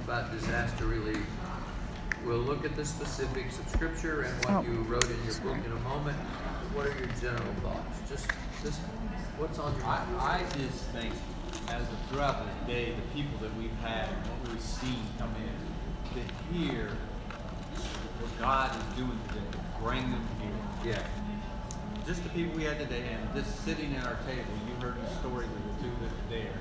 about disaster relief. We'll look at the specifics of Scripture and what you wrote in your book in a moment. What are your general thoughts? Just what's on your mind? I just think, as throughout this day, the people that we've had, what we've seen come in, to hear what God is doing today, bring them here. Yeah. Just the people we had today, and just sitting at our table, you heard the stories of the two that were there.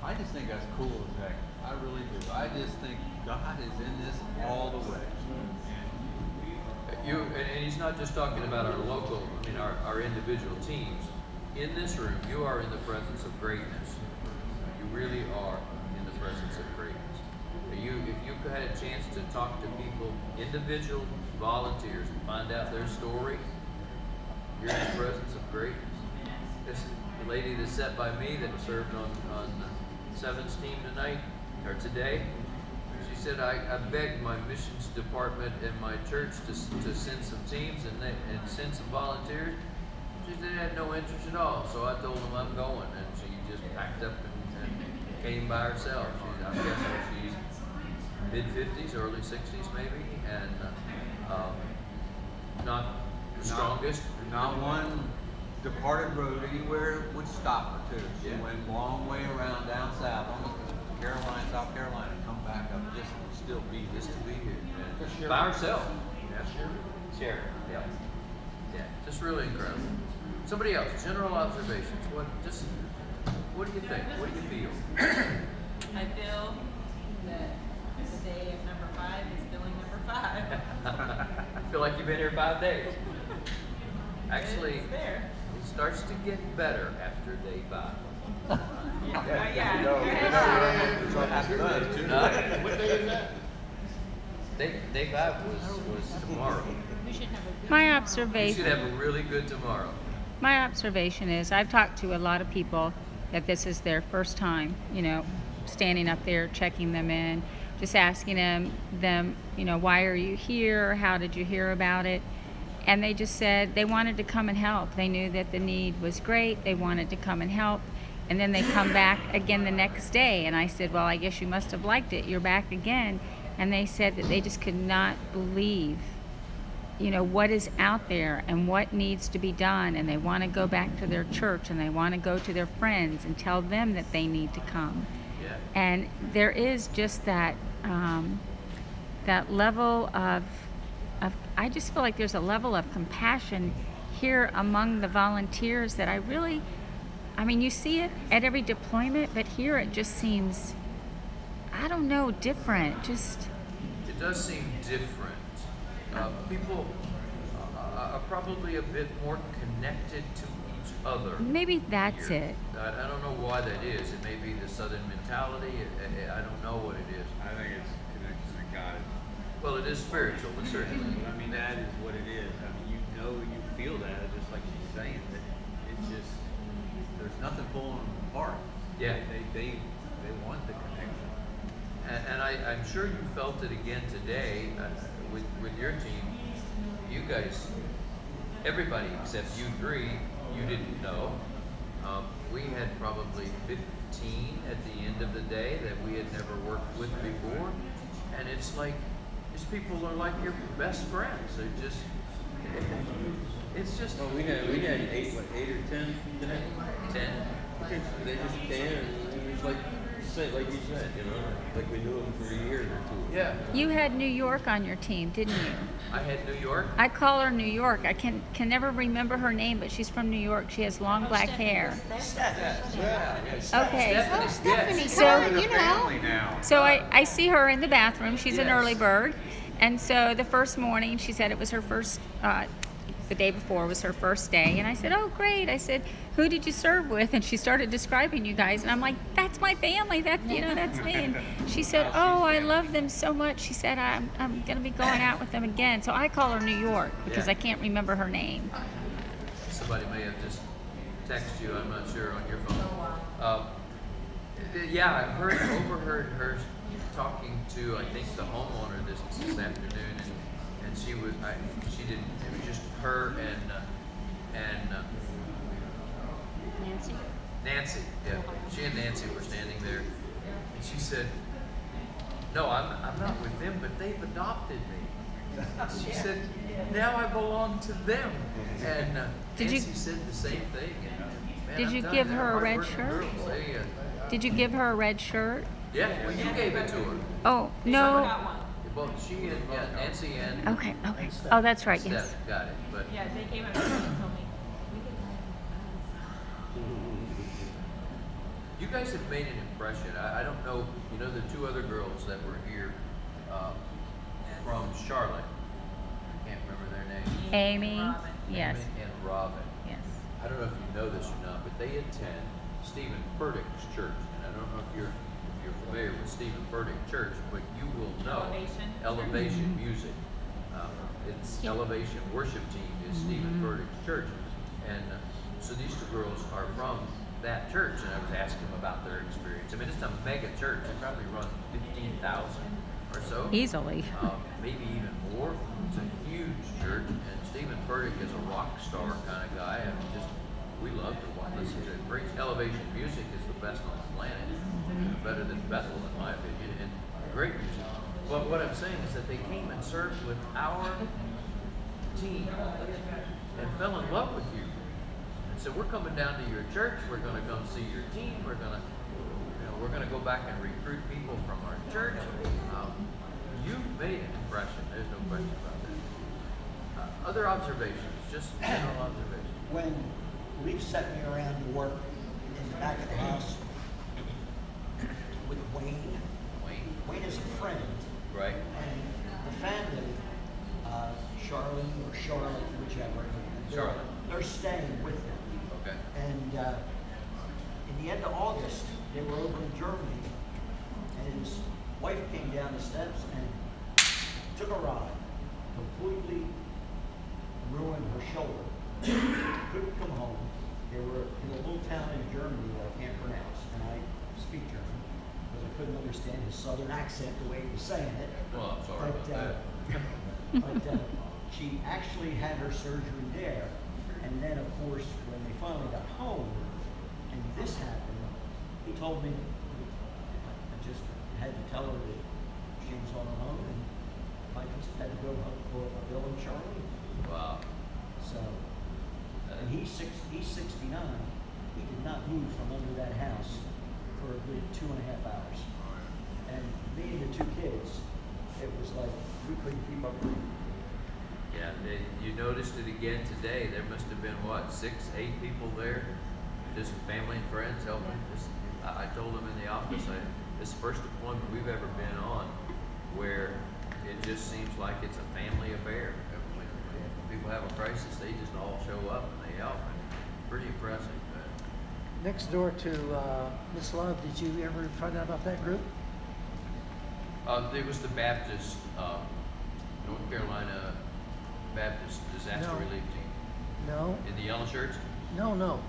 I just think that's cool as heck. I really do. I just think God is in this all the way. And he's not just talking about our local, I mean our individual teams. In this room, you are in the presence of greatness. You really are in the presence of greatness. If you had a chance to talk to people, individual volunteers, and find out their story, you're in the presence of greatness. This the lady that sat by me that served on Sevens team tonight, or today, she said, I begged my missions department and my church to send some teams and send some volunteers. She said they had no interest at all, so I told them I'm going, and she just packed up and came by herself. I'm guessing she's mid-50s, early 60s maybe, and not the strongest. Not one departed road anywhere would stop her too. She went a long way around down south, almost to Carolina, South Carolina, come back up just to still be here. By herself. Yeah. Sharon. Yeah. Yeah. Just really incredible. Somebody else, general observations. What do you think? What do you feel? I feel that the day of number 5 is feeling number 5. I feel like you've been here 5 days. Actually, It's there. it starts to get better after day 5. What day is that? Day 5 was tomorrow. My You should observation. have a really good tomorrow. My observation is I've talked to a lot of people that this is their first time, standing up there, checking them in, just asking them, why are you here? How did you hear about it? And they just said they wanted to come and help. They knew that the need was great. They wanted to come and help. And then they come back again the next day. And I said, well, I guess you must have liked it. You're back again. And they said that they just could not believe what is out there and what needs to be done, and they want to go back to their church and they want to go to their friends and tell them that they need to come. Yeah. And there is just that that level of I just feel like there's a level of compassion here among the volunteers that I mean, you see it at every deployment, but here it just seems, I don't know, different. It does seem different. People are probably a bit more connected to each other. Maybe that's here. it. I don't know why that is. It may be the Southern mentality. I don't know what it is. I think it's connection to God. Well, it is spiritual, certainly. I mean, that is what it is. I mean, you feel that, just like she's saying, that it's just, there's nothing pulling them apart. Yeah. They want the connection. And I'm sure you felt it again today with your team. You guys, everybody except you three, you didn't know. We had probably 15 at the end of the day that we had never worked with before. And it's like, these people are like your best friends. They're just, it's just. Well, we had 8 or 10 today. 10. They just came and it was like you said, like we knew them for a year or two. Yeah. You had New York on your team, didn't you? I had New York. I call her New York. I can never remember her name, but she's from New York. She has long black hair. Okay. Stephanie. So I see her in the bathroom. She's an early bird. And so the first morning, she said it was her first, the day before was her first day. And I said, oh, great. I said, who did you serve with? And she started describing you guys. And I'm like, that's my family. That's me. And she said, oh, I love them so much. She said, I'm going to be going out with them again. So I call her New York because I can't remember her name. Somebody may have just texted you, I'm not sure, on your phone. Yeah, I overheard her talking to, I think, the homeowner this afternoon, and she didn't, it was just her and Nancy. Nancy, yeah. She and Nancy were standing there, and she said, no, I'm not with them, but they've adopted me. She said, now I belong to them. And Did you- Nancy said the same thing. And, man, Did I'm you telling give they're her a red hardworking shirt? girls. They, Did you give her a red shirt? yeah, well, you gave it to her. Oh, They no. got one. Well, she and Nancy and Okay, okay. Oh, that's right, yes. Steph got it. But Yeah, they came up to me and told me, we can buy you guys have made an impression. I don't know, you know, the two other girls that were here from Charlotte. I can't remember their names. Amy, Robin. yes, Amy and Robin. yes. I don't know if you know this or not, but they attend Stephen Furtick's church. And I don't know if you're familiar with Stephen Furtick Church, but you will know Elevation Music. It's Yeah. Elevation Worship Team is Stephen Furtick's church. And so these two girls are from that church, and I was asking them about their experience. I mean, it's a mega church. They probably run 15,000 or so. Easily. Maybe even more. It's a huge church, and Stephen Furtick is a rock star kind of guy. I mean, just we love to listen to it. Great Elevation Music is the best on the planet. Better than Bethel, in my opinion, and great music. But what I'm saying is that they came and served with our team and fell in love with you. And so we're coming down to your church. We're going to come see your team. We're going to, we're going to go back and recruit people from our church. You've made an impression. There's no question about that. Other observations, just general observations. When Leaf sent me around to work in the back of the house with Wayne. Wayne is a friend. Right. And the family, Charlene or Charlotte, whichever, Charlotte. they're staying with them. Okay. And in the end of August, they were over in Germany, and his wife came down the steps and took a ride, completely ruined her shoulder. Couldn't come home. They were in a little town in Germany that I can't pronounce, and I speak German because I couldn't understand his southern accent the way he was saying it. Well, I'm sorry about that. But she actually had her surgery there, and then of course when they finally got home and this happened, he told me I just had to tell her that she was on her own, and I just had to go home for Bill and Charlie. Wow. So, and he's 69. He did not move from under that house for a good 2.5 hours. And me and the two kids, it was like we couldn't keep up with him. Yeah, you noticed it again today. There must have been, what, 6, 8 people there? Just family and friends helping. I told them in the office, this is the first deployment we've ever been on where it just seems like it's a family affair. When people have a crisis, they just all show up and they help. Pretty impressive. Next door to Miss Love, did you ever find out about that group? It was the Baptist, North Carolina Baptist Disaster No. Relief Team. No, In the yellow shirts? no.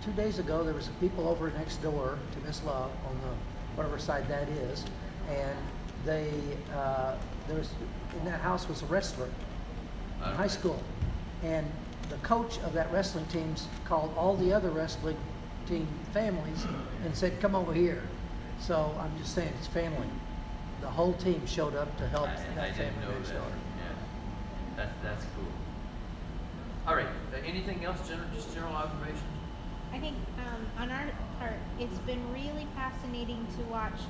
2 days ago, there was people over next door to Miss Love on the whatever side that is, and they there was in that house was a wrestler in high school, and the coach of that wrestling team called all the other wrestling team families and said, "Come over here." So I'm just saying, it's family. The whole team showed up to help I that didn't family know next that. door. Yeah, that's cool. All right. Anything else? Just general observations. I think on our part, it's been really fascinating to watch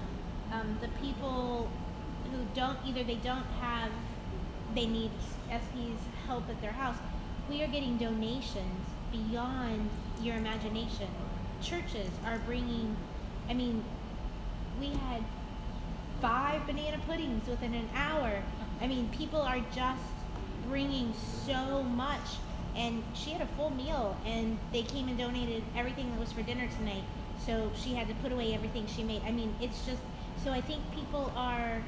the people who they need SP's help at their house. We are getting donations beyond your imagination. Churches are bringing, we had 5 banana puddings within an hour. People are just bringing so much. And she had a full meal, and they came and donated everything that was for dinner tonight. So she had to put away everything she made. It's just, so I think people are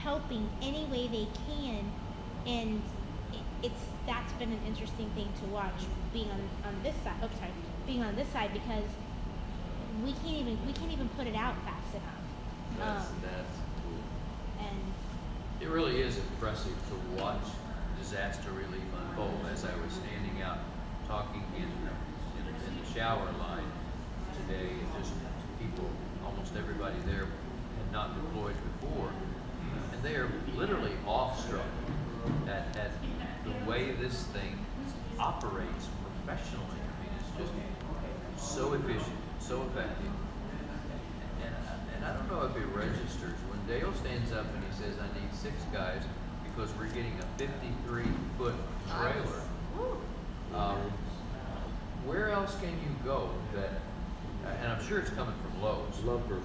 helping any way they can, and that's been an interesting thing to watch, being on this side. Oh, sorry, being on this side, because we can't even put it out fast enough. That's cool. And It really is impressive to watch disaster relief unfold. As I was standing out talking in the shower line today, and just people, almost everybody there had not deployed before, literally awestruck at the way this thing operates professionally. I mean, it's just so efficient, so effective. And I don't know if it registers when Dale stands up and he says, "I need 6 guys because we're getting a 53-foot trailer." Where else can you go that? And I'm sure it's coming from Lowe's. Lumpers.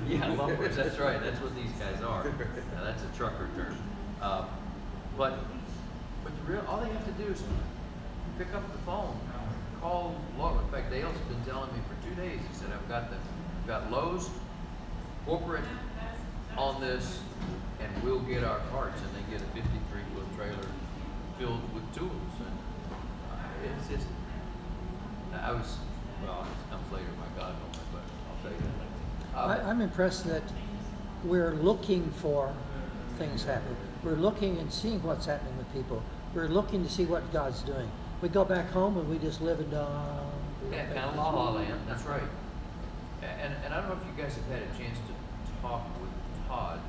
Yeah, lumpers. That's right. That's what these guys are. Now, that's a trucker term. But the real, all they have to do is pick up the phone, call Lowe's. In fact, Dale's been telling me for 2 days. He said, "I've got Lowe's corporate on this, and we'll get our parts." And they get a 53-foot trailer filled with tools. And it's just, well, it comes later, my God, but I'll tell you that. I'm impressed that we're looking for things happening. We're looking and seeing what's happening with people. We're looking to see what God's doing. We go back home and we just live and Yeah, kind of la la land. That's right. And I don't know if you guys have had a chance to talk with Todd.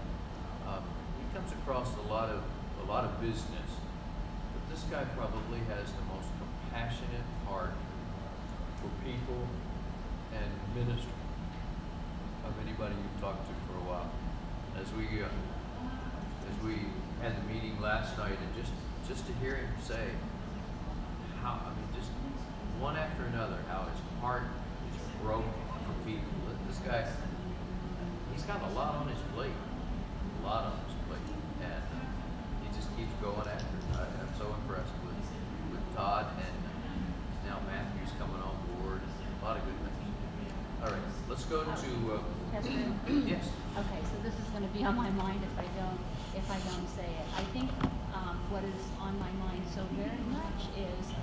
He comes across a lot of business, but this guy probably has the most compassionate heart for people and ministry of anybody you've talked to for a while. As we had the meeting last night, and just to hear him say how, I mean, just one after another, how his heart is broken for people. This guy, he's got a lot on his plate, and he just keeps going after it. I'm so impressed with Todd, and now Matthew's coming on board. A lot of good things. All right, let's go to Pastor? yes. Okay, so this is going to be on my mind if I don't say it. I think what is on my mind so very much is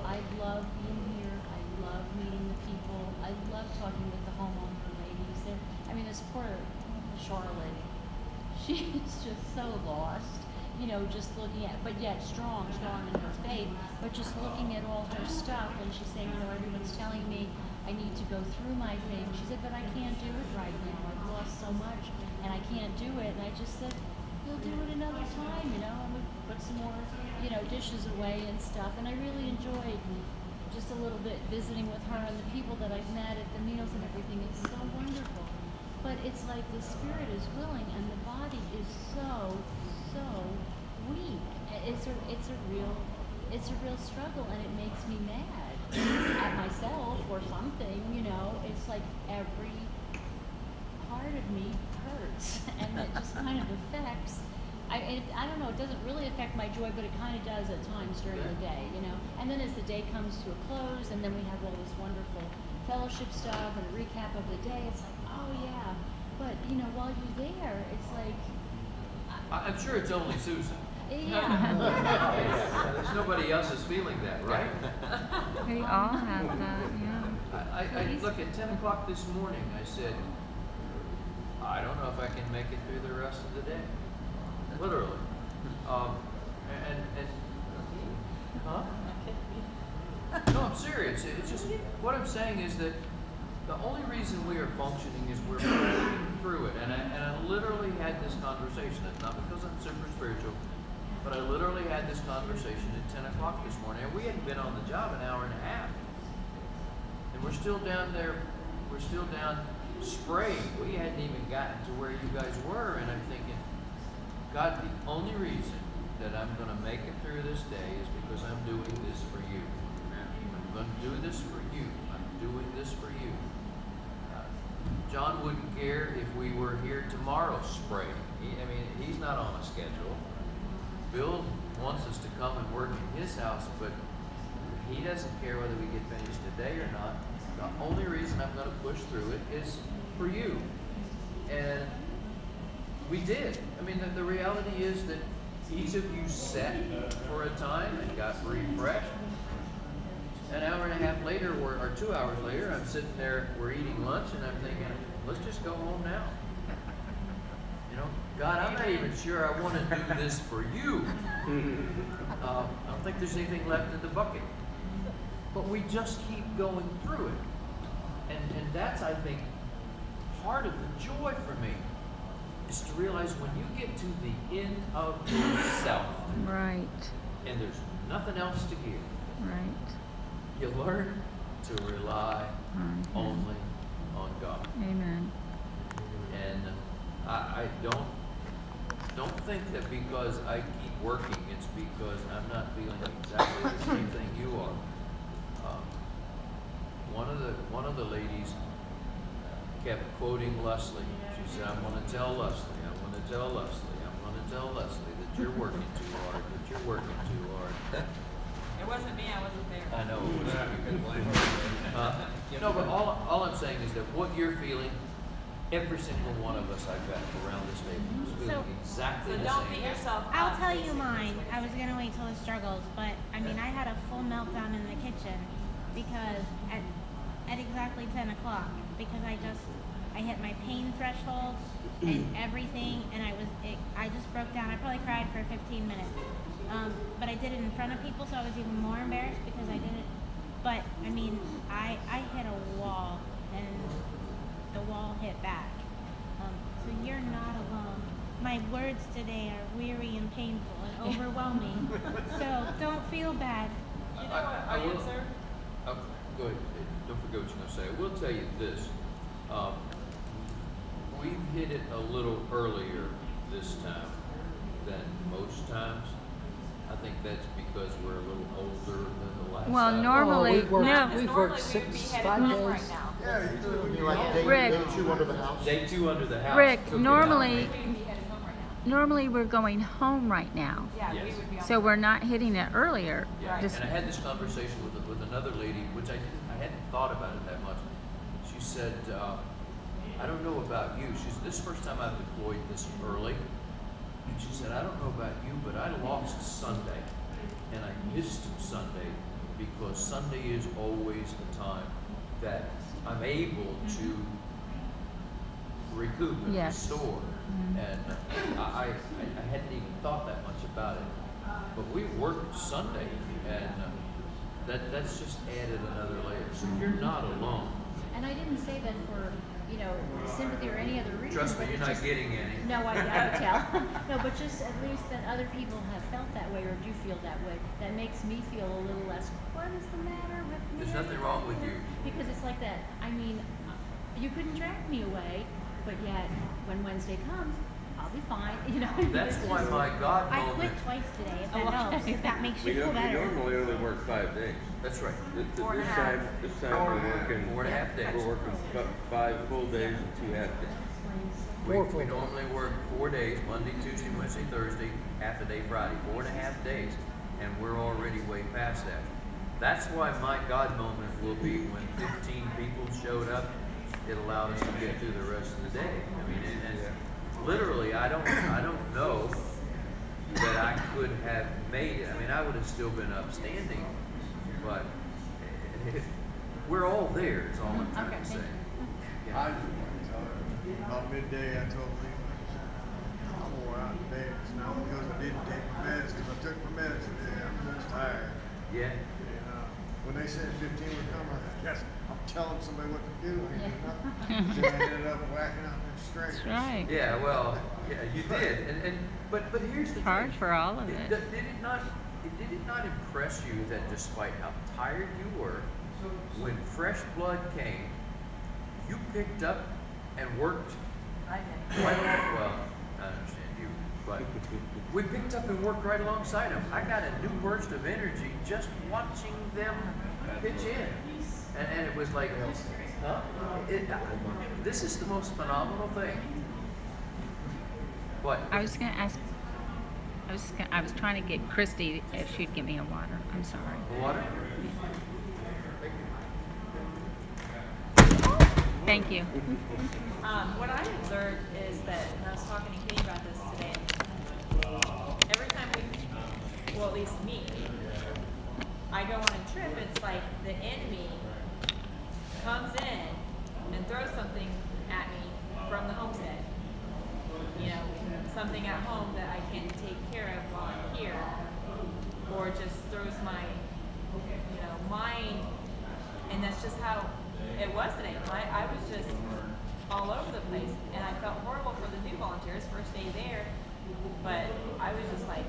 I love being here. I love meeting the people. I love talking with the homeowner ladies. I mean, this poor Charlotte, she's just so lost. You know, just looking at, but yet strong in her faith, but just looking at all her stuff, and she's saying, you know, everyone's telling me I need to go through my thing. She said, but I can't do it right now. I've lost so much, and I can't do it. And I just said, you'll do it another time, you know, and we put some more, you know, dishes away and stuff. And I really enjoyed just a little bit visiting with her and the people that I've met at the meals and everything. It's so wonderful. But it's like the spirit is willing and the body is so weak. It's a real struggle, and it makes me mad at myself or something. You know, it's like every part of me hurts, and it just kind of affects. I don't know. It doesn't really affect my joy, but it kind of does at times during the day. You know, and then as the day comes to a close, and then we have all this wonderful fellowship stuff and a recap of the day. It's like, oh yeah, but you know, while you're there, it's like. I'm sure it's only Susan. Yeah. There's nobody else is feeling that, right? We all have that, yeah. I look at 10 o'clock this morning. I said, I don't know if I can make it through the rest of the day. Literally. Huh? No, I'm serious. It's just what I'm saying is that the only reason we are functioning is we're moving through it. And I literally had this conversation. It's not because I'm super spiritual, but I literally had this conversation at 10 o'clock this morning. And we hadn't been on the job an hour and a half. And we're still down there. We're still down spraying. We hadn't even gotten to where you guys were. And I'm thinking, God, the only reason that I'm going to make it through this day is because I'm doing this for you. I'm going to do this for you. I'm doing this for you. John wouldn't care if we were here tomorrow spraying. He's not on a schedule. Bill wants us to come and work in his house, but he doesn't care whether we get finished today or not. The only reason I'm going to push through it is for you. And we did. The reality is that each of you sat for a time and got refreshed. An hour and a half later, or 2 hours later, I'm sitting there, we're eating lunch, and I'm thinking, let's just go home now. You know, God, I'm not even sure I want to do this for you. I don't think there's anything left in the bucket. But we just keep going through it. And that's, I think, part of the joy for me. is to realize when you get to the end of yourself Right. and there's nothing else to give, Right. you learn to rely only on God. Amen. And I don't think that because I keep working, it's because I'm not feeling exactly the same thing you are. One of the ladies kept quoting Leslie. She said, "I'm going to tell Leslie. I'm going to tell Leslie. I'm going to tell Leslie that you're working too hard. That you're working too hard." It wasn't me, I wasn't there. I know it was you. No, but all I'm saying is that what you're feeling, every single one of us I've got around this table is feeling exactly So the don't same. beat yourself up. I'll tell you basically. mine. I was gonna wait till the struggles, but I mean, I had a full meltdown in the kitchen because at exactly 10 o'clock, because I hit my pain threshold and everything, and I just broke down. I probably cried for 15 minutes. But I did it in front of people, so I was even more embarrassed because I did it. But I mean, I hit a wall, and the wall hit back. So you're not alone. My words today are weary and painful and overwhelming. So don't feel bad. You know what I will- answer? Go ahead. Don't forget what you're going to say. I will tell you this. We've hit it a little earlier this time than most times. I think that's because we're a little older than the last Well, time. normally, we've worked, no. we've Normally worked we would be 6, headed 5 home days. right now. Yeah, usually you like day, Rick. day 2 under the house. Day 2 under the house. Rick, took it out. normally, We would be headed home right now. normally we're going home right now. Yeah, Yes. we would be on So we're not hitting it earlier. Yeah, Just- and I had this conversation with another lady, which I hadn't thought about it that much. She said, "I don't know about you." She said, "This is the first time I've deployed this early." And she said, "I don't know about you, but I lost Sunday, and I missed Sunday because Sunday is always the time that I'm able to recoup and Yes. restore." And I hadn't even thought that much about it. But we worked Sunday, and that's just added another layer. So you're not alone. And I didn't say that for, sympathy or any other reason. Trust me, but you're not just- getting any. No, I would tell. No, but just at least that other people have felt that way or do feel that way. That makes me feel a little less, what is the matter with me? There's nothing wrong with you. Because it's like that, I mean, you couldn't drag me away, but yet when Wednesday comes, I'll be fine, That's It's why just- my God I moment. quit twice today, if Oh, that helps, okay. if that makes We you feel better. normally only work 5 days. That's right. Four and a This half. time we're working 4.5 days. We're working 5 full days and 2 half days. We normally work 4 days, Monday, Tuesday, Wednesday, Thursday, half a day Friday, 4.5 days, and we're already way past that. That's why my God moment will be when 15 people showed up. It allowed us to get through the rest of the day. I mean, and literally, I don't know that I could have made it. I mean, I would have still been upstanding, but we're all there. Is all I'm trying Okay, to say. thank Yeah. I just want to tell her, about midday, I told Lisa, I'm wore out in bed. It's not because I didn't take my meds, because I took my meds today. I'm just tired. Yeah. And when they said 15 would come, I thought, yes, I'm telling somebody what to do. I ain't doing nothing. So I ended up whacking out them strings. That's right. Yeah, well, yeah, you did, but here's the It's hard thing. for all of Did it. it not impress you that despite how tired you were, when fresh blood came, you picked up and worked I did. right along? Well, I understand you, but we picked up and worked right alongside them. I got a new burst of energy just watching them pitch in, and it was like, huh? This is the most phenomenal thing. What? I was going to ask. I was trying to get Christy if she'd give me a water. I'm sorry. Water? Thank you. What I observed is that, and I was talking to Katie about this today, every time well, at least me, I go on a trip, it's like the enemy comes in and throws something at me from the homestead. Something at home that I can take care of while I'm here, or just throws my, mind, and that's just how it was today. I was just all over the place, and I felt horrible for the newborn. volunteers, first day there, but I was just like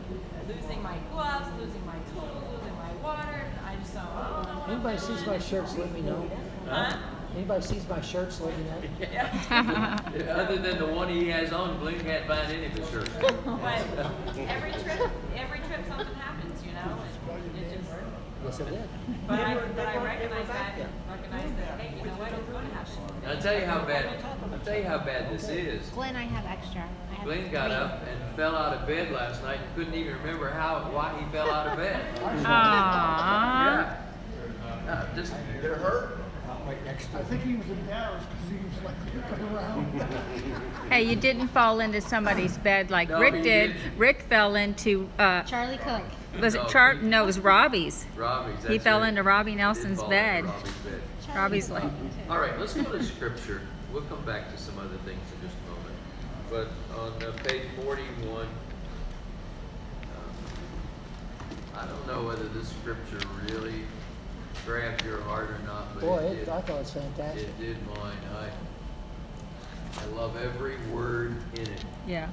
losing my gloves, losing my tools, losing my water. I just don't know. Anybody sees my shirts, let me know. Huh? Anybody sees my shirts, let me know. Other than the one he has on, Glenn can't find any of his shirts. But every trip something happens, you know, and it just. Yes, it did. But I recognize that. Recognize that. Hey, you know what? It's going to happen. I'll tell you how bad this is. Glenn, I have extra. I have Glenn got 3. up and fell out of bed last night and couldn't even remember why he fell out of bed. Aww. Yeah. Just Did it hurt? I think he was embarrassed because he was like looking around. Hey, you didn't fall into somebody's bed like No, Rick he did. didn't. Rick fell into, Charlie Cook. was it No, No, it was Robbie's. Robbie's. He that's fell right. into Robbie He did Nelson's fall into bed. Robbie's bed. Robbie's like, All right, let's go to scripture. We'll come back to some other things in just a moment. But on page 41, I don't know whether this scripture really grabbed your heart or not, but Boy, it did. I thought it was fantastic. It did mine. I love every word in it. yeah.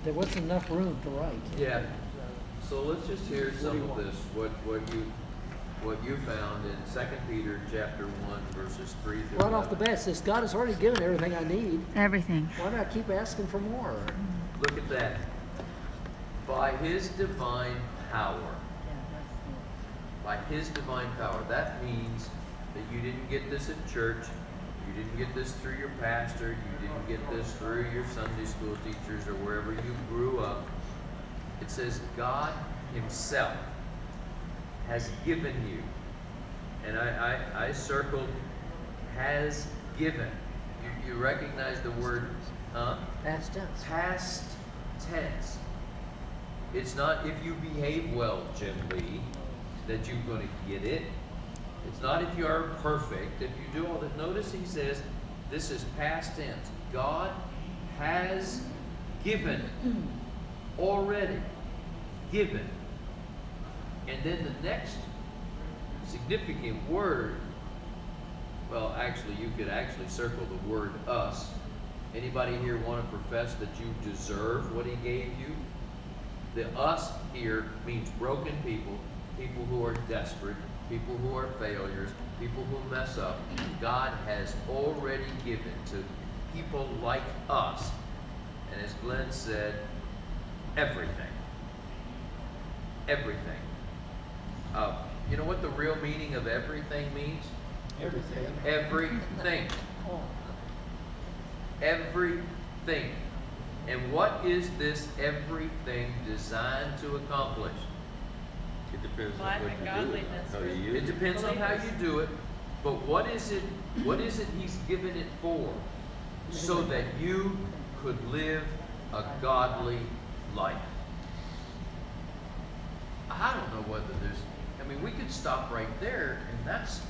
There wasn't enough room to write. Yeah. So let's just hear some of this. What you found in 2 Peter chapter 1 verses 3 through Right 11. off the bat, it says, God has already given everything I need. Everything. Why do I keep asking for more? Look at that. By his divine power. By his divine power. That means that you didn't get this at church. You didn't get this through your pastor. You didn't get this through your Sunday school teachers or wherever you grew up. It says God himself has given you. And I circled has given. You recognize the word Past tense. past tense. It's not if you behave well, Jim Lee, that you're going to get it. It's not if you are perfect, if you do all that. Notice he says this is past tense. God has given, already given. And then the next significant word, well, actually, you could actually circle the word us. Anybody here want to profess that you deserve what he gave you? The us here means broken people, people who are desperate, people who are failures, people who mess up. God has already given to people like us, and as Glenn said, everything. Everything. You know what the real meaning of everything means? Everything. Everything. Everything. And what is this everything designed to accomplish? It depends Life on what and you godliness do. How for you use It depends on how you do it, but what is it he's given it for? So that you could live a godly life. I don't know whether we could stop right there, and that's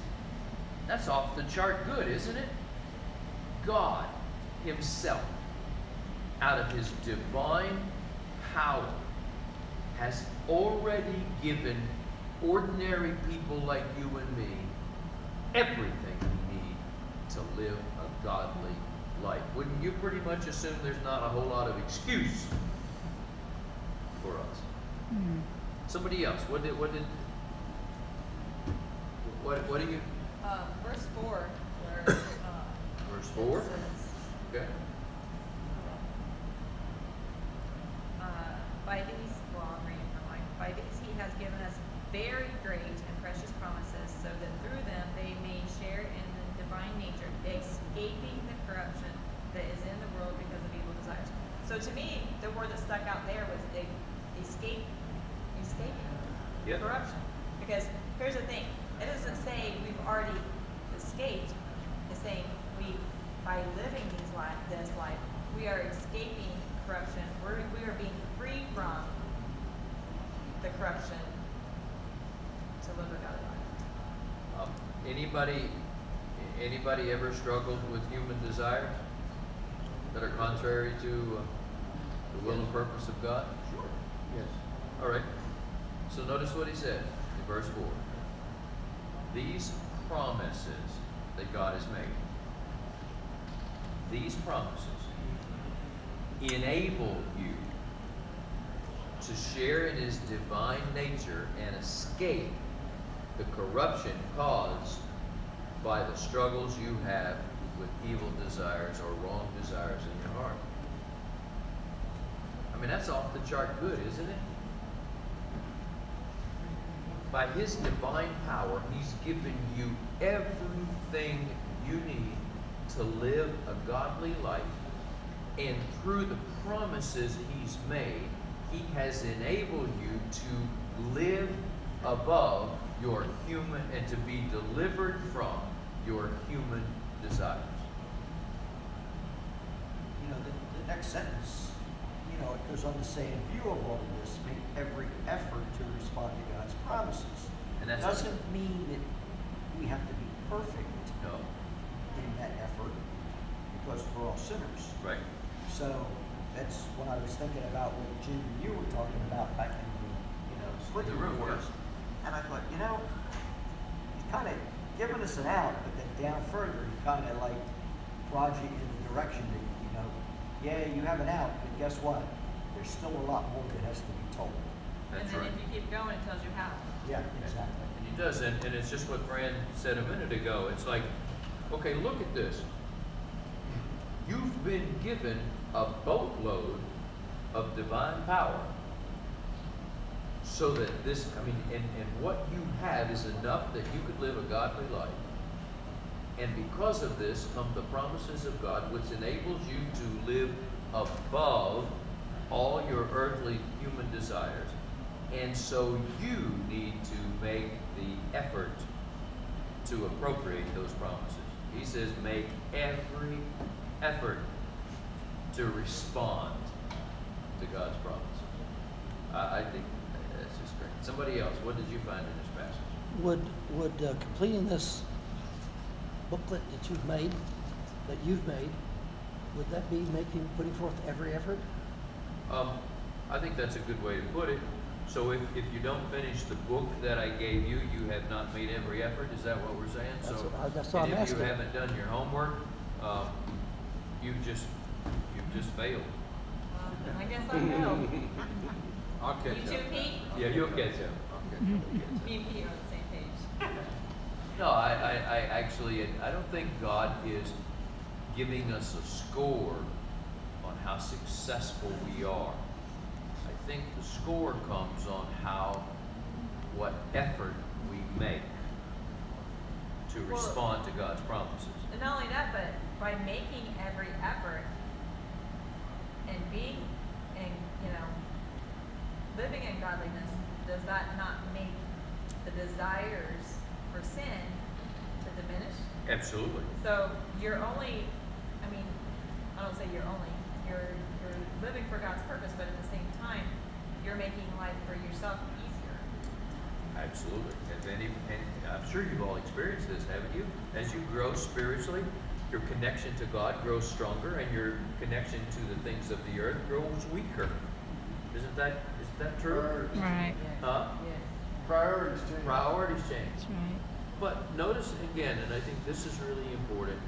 off the chart good, isn't it? God himself, out of his divine power, has already given ordinary people like you and me everything we need to live a godly life. Wouldn't you pretty much assume there's not a whole lot of excuse for us? Hmm. Somebody else, what do you? Verse 4, where Verse 4? it says, Okay. by these, well, I'm reading from mine. By these he has given us very great and precious promises, so that through them they may share in the divine nature, escaping the corruption that is in the world because of evil desires. So to me, the word that stuck out there was escaping Yep. corruption. Because here's the thing, it doesn't say we've already escaped. It's saying by living this life, we are escaping corruption. We are being free from the corruption to live a godly life. Anybody ever struggled with human desires that are contrary to the will and purpose of God? Sure. Yes. All right. So notice what he said in verse 4. These promises that God has made. These promises. enable you to share in his divine nature and escape the corruption caused by the struggles you have with evil desires or wrong desires in your heart. I mean, that's off the chart good, isn't it? By his divine power, he's given you everything you need to live a godly life. And through the promises he's made, he has enabled you to live above your human and to be delivered from your human desires. You know, the next sentence, you know, it goes on to say, in view of all of this, make every effort to respond to God's promises. And that doesn't mean that we have to be perfect in that effort, because we're all sinners. Right. So that's when I was thinking about what Jim and you were talking about back in the room course. And I thought, you know, he's kind of giving us an out, but then down further, he kind of like prods you in the direction that, you know, yeah, you have an out, but guess what? There's still a lot more that has to be told. That's and then right. if you keep going, it tells you how. Yeah, exactly. And he does, and it's just what Fran said a minute ago. It's like, okay, look at this. You've been given a boatload of divine power so that this, I mean, and what you have is enough that you could live a godly life. And because of this come the promises of God, which enables you to live above all your earthly human desires. And so you need to make the effort to appropriate those promises. He says, make every effort to respond to God's promises. I think that's just great. Somebody else, what did you find in this passage? Would completing this booklet that you've made, would that be putting forth every effort? I think that's a good way to put it. So if you don't finish the book that I gave you, you have not made every effort. Is that what we're saying? That's what I'm if asking. you haven't done your homework, you've just failed. Well, I guess I will. I'll catch You up. too, Pete? Yeah, you'll catch up. I'll catch up. Me and Pete are on the same page. No, I actually, I don't think God is giving us a score on how successful we are. I think the score comes on what effort we make to respond to God's promises. And not only that, but by making every effort and being and living in godliness, does that not make the desires for sin to diminish? Absolutely. So you're only, I don't say you're living for God's purpose, but at the same time, you're making life for yourself easier. Absolutely. And I'm sure you've all experienced this, haven't you? As you grow spiritually, your connection to God grows stronger and your connection to the things of the earth grows weaker. Isn't that true? Right. Huh? Priorities change. Priorities change. That's right. But notice again, and I think this is really important,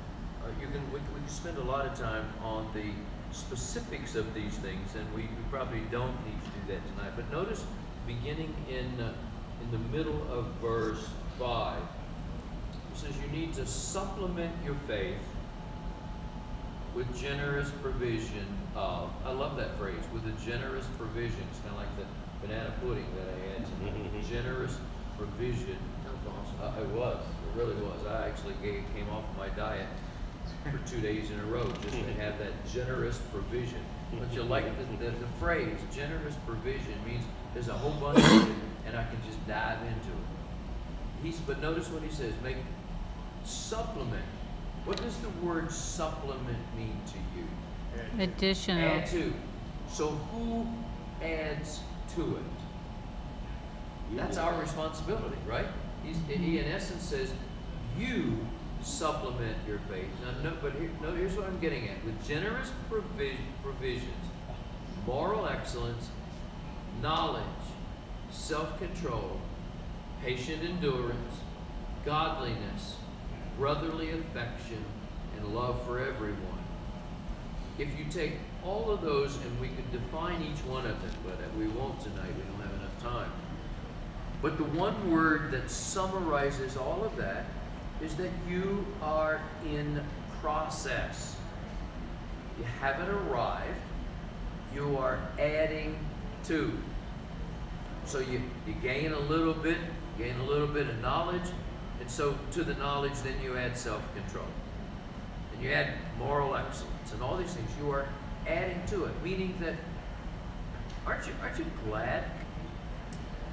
we can spend a lot of time on the specifics of these things, and we probably don't need to do that tonight. But notice, beginning in the middle of verse 5, it says you need to supplement your faith with generous provision of, I love that phrase, with a generous provision. It's kind of like the banana pudding that I had tonight. Generous provision. It was. It really was. I actually came off of my diet for 2 days in a row just to have that generous provision. But you like the phrase, generous provision means there's a whole bunch of it and I can just dive into it. But notice what he says, supplement. What does the word supplement mean to you? Additional. Add to. So who adds to it? That's our responsibility, right? He in essence says, you supplement your faith. Now, here's what I'm getting at. With generous provisions, moral excellence, knowledge, self-control, patient endurance, godliness, brotherly affection, and love for everyone. if you take all of those, and we could define each one of them, but we won't tonight, we don't have enough time. But the one word that summarizes all of that is that you are in process. You haven't arrived, you are adding to. So you gain a little bit of knowledge, and so to the knowledge then you add self-control. And you add moral excellence and all these things. You are adding to it, meaning that aren't you glad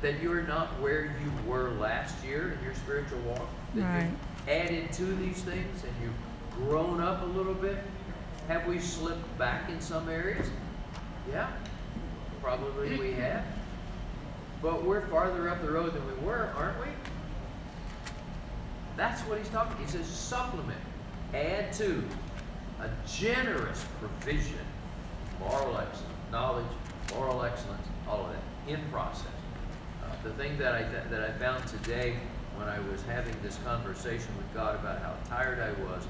that you're not where you were last year in your spiritual walk? That Right. you've added to these things and you've grown up a little bit? Have we slipped back in some areas? Yeah, probably we have. But we're farther up the road than we were, aren't we? That's what he's talking. He says supplement, add to, a generous provision, moral excellence, knowledge, moral excellence, all of that, in process. The thing that I found today when I was having this conversation with God about how tired I was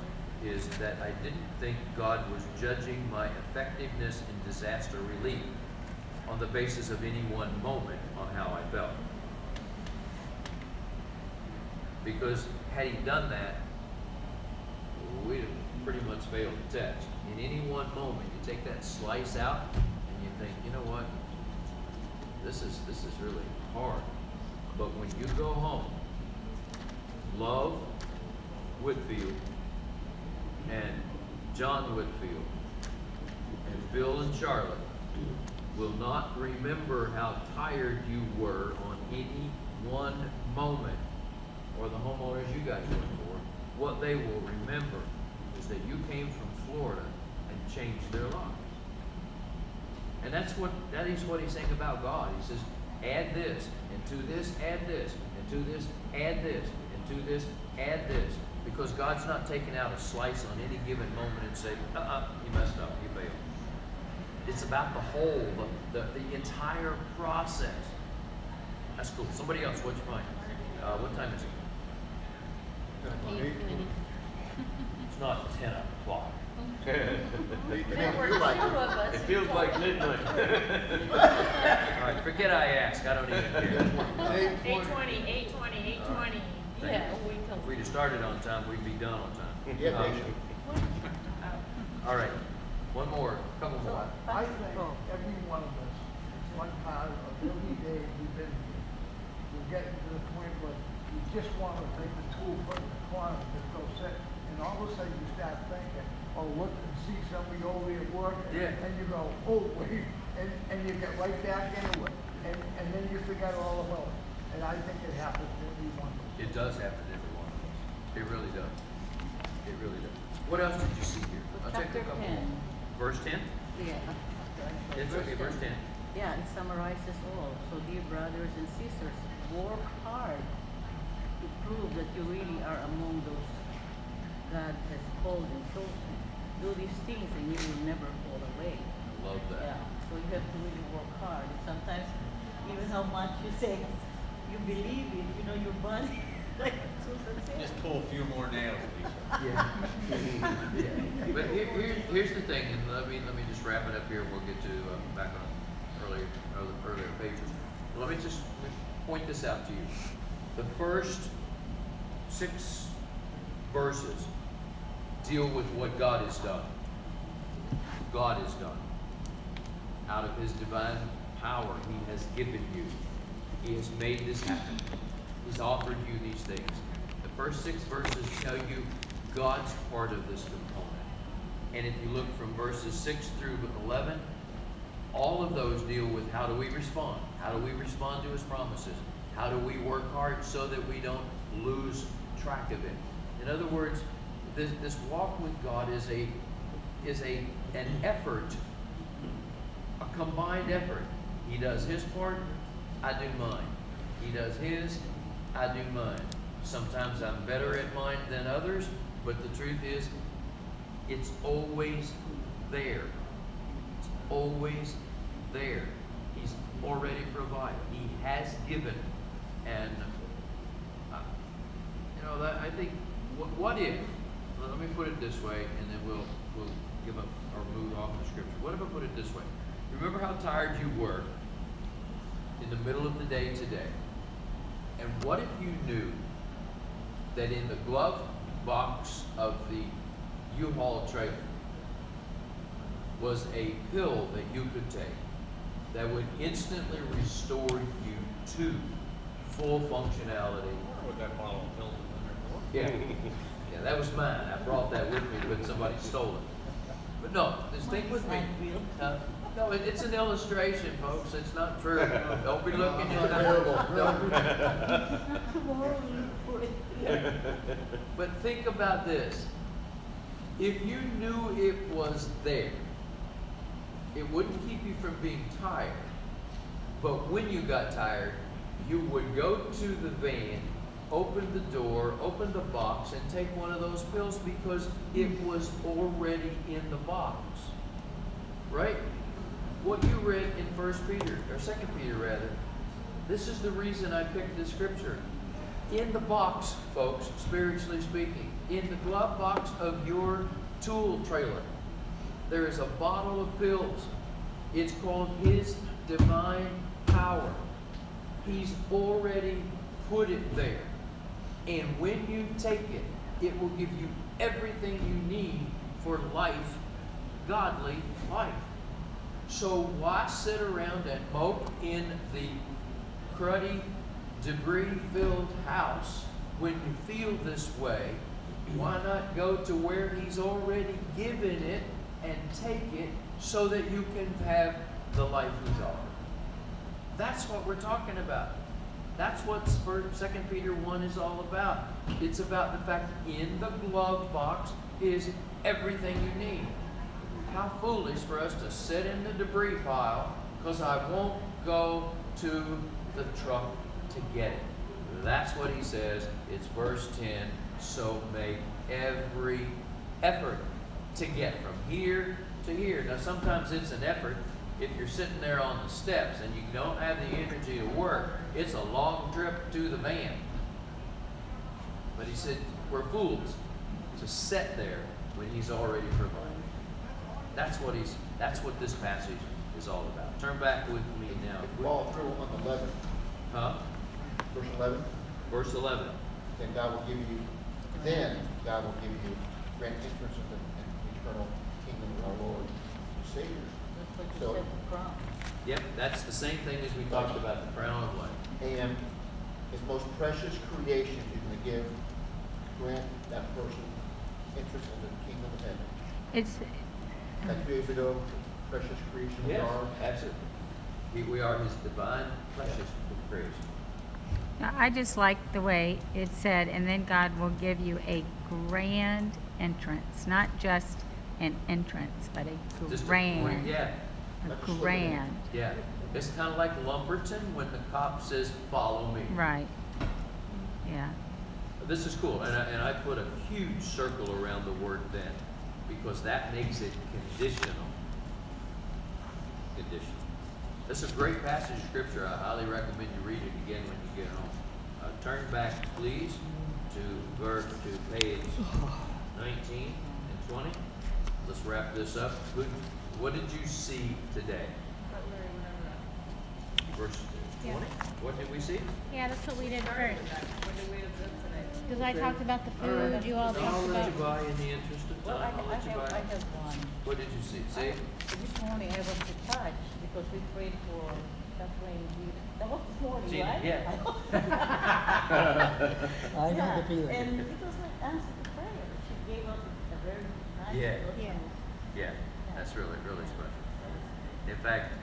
is that I didn't think God was judging my effectiveness in disaster relief on the basis of any one moment on how I felt. Because had he done that, we'd have pretty much failed the test. In any one moment, you take that slice out and you think, you know what? This is really hard. But when you go home, love Whitfield and John Whitfield and Bill and Charlotte will not remember how tired you were on any one moment, or the homeowners you guys work for. What they will remember is that you came from Florida and changed their lives. And that is what he's saying about God. He says, add this, and to this, add this, and to this, add this, and to this, add this. Because God's not taking out a slice on any given moment and saying, you messed up, you failed. It's about the whole, the entire process. That's cool. Somebody else, what'd you find? What time is it? 8:20. It's not 10 o'clock. There were two of us. It feels like midnight. All right, forget I asked. I don't even care. 8:20, 8:20, 8:20. Yeah, we If told. we'd have started on time, we'd be done on time. Yeah, Um, Bishop. all right, one more, couple more. I think every one of us, one part of every day we're getting to the point where you just want to take the tool, put it in the corner, and just go sit. And all of a sudden you start thinking, or look and see somebody over at work, Yeah. and you go, oh, wait, and you get right back into it. And then you forget all about it. And I think it happens to every one of us. It does happen to every one of us. It really does. It really does. What else did you see here? I'll take a Chapter couple 10. more. Verse 10? Yeah. It's okay, verse 10. Yeah, it summarizes all. So, dear brothers and sisters, work hard to prove that you really are among those God has called and chosen. Do these things and you will never fall away. I love that. Yeah. So you have to really work hard. And sometimes, even how much you say you believe it, you know, your body, like Susan said. Just pull a few more nails, Lisa. Yeah. But here's the thing, and let me just wrap it up here. We'll get to back on earlier pages. Let me point this out to you. The first 6 verses deal with what God has done. God has done. Out of His divine power, He has given you. He has made this happen. He's offered you these things. The first 6 verses tell you God's part of this component. And if you look from verses 6 through 11, all of those deal with how do we respond? How do we respond to His promises? How do we work hard so that we don't lose track of it? In other words, this walk with God is an effort, a combined effort. He does His part, I do mine. He does His, I do mine. Sometimes I'm better at mine than others, but the truth is, it's always there. It's always there. He's already provided. He has given. And, I think, what if, let me put it this way, and then we'll give up or move off the scripture. What if I put it this way? Remember how tired you were in the middle of the day today? And what if you knew that in the glove box of the U-Haul trailer was a pill that you could take that would instantly restore you to full functionality? With that bottle of pills in Yeah. Yeah, that was mine. I brought that with me, but somebody stole it. But no, just think with me. No, it's an illustration, folks. It's not true. Don't be looking at it. But think about this. If you knew it was there, it wouldn't keep you from being tired. But when you got tired, you would go to the van, open the door, open the box, and take one of those pills because it was already in the box. Right? What you read in 1 Peter, or 2 Peter rather, this is the reason I picked this scripture. In the box, folks, spiritually speaking, in the glove box of your tool trailer, there is a bottle of pills. It's called His Divine Power. He's already put it there. And when you take it, it will give you everything you need for life, godly life. So why sit around and mope in the cruddy, debris-filled house when you feel this way? Why not go to where He's already given it and take it so that you can have the life He's offered? That's what we're talking about. That's what 2 Peter 1 is all about. It's about the fact in the glove box is everything you need. How foolish for us to sit in the debris pile because I won't go to the truck to get it. That's what he says. It's verse 10. So make every effort to get from here to here. Now sometimes it's an effort. If you're sitting there on the steps and you don't have the energy to work, it's a long trip to the van. But he said, we're fools to sit there when He's already provided. That's what this passage is all about. Turn back with me now. Follow through on 11. Huh? Verse 11. Verse 11. Then God will give you grant entrance into the eternal kingdom of our Lord and Savior. So, Yep, that's the same thing as we talked about, the crown of life. And His most precious creation is going to grant that person entrance into the kingdom of heaven. It's Like 2 days ago, precious creation we Yes, are. absolutely. We are His divine, precious creation. Now, I just like the way it said, and then God will give you a grand entrance, not just an entrance, but a Just grand. Yeah. A grand. Yeah. It's kind of like Lumberton when the cop says, follow me. Right. Yeah. This is cool. And I put a huge circle around the word then because that makes it conditional. Conditional. This is a great passage of Scripture. I highly recommend you read it again when you get home. Turn back, please, to page 19 and 20. Let's wrap this up. What did you see today? Verse 20? Yeah. What did we see? Yeah, that's what we did first. What did we observe today? Because I talked about the All food, right. you all I'll talked let about. you buy in the interest of Well, time. I'll let you buy. I have one. What did you see? See? This morning I went to church because we prayed for Kathleen. That was this morning, Gina, right? yeah. I know the feeling. And it was like answer to prayer. She gave us a very nice Yeah. devotional. Yeah, that's really, really special. In fact,